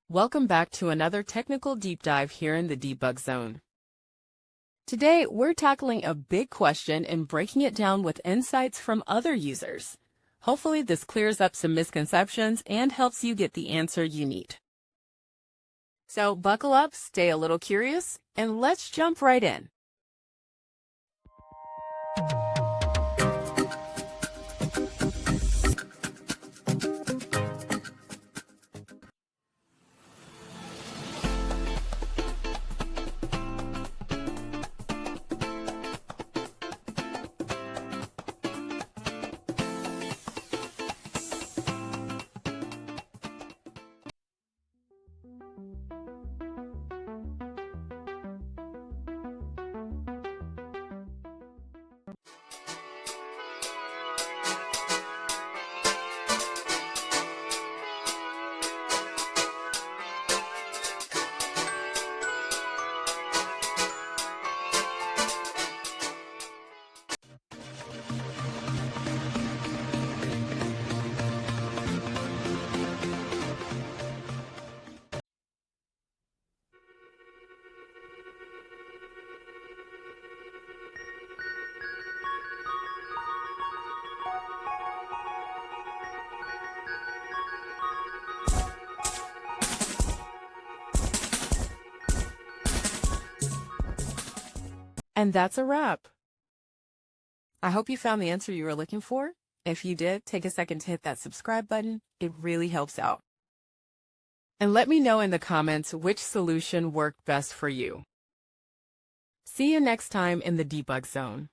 Welcome back to another technical deep dive here in the debug zone. Today, we're tackling a big question and breaking it down with insights from other users. Hopefully, this clears up some misconceptions and helps you get the answer you need. So buckle up, stay a little curious, and let's jump right in. And that's a wrap. I hope you found the answer you were looking for. If you did, take a second to hit that subscribe button. It really helps out. And let me know in the comments which solution worked best for you. See you next time in the debug zone.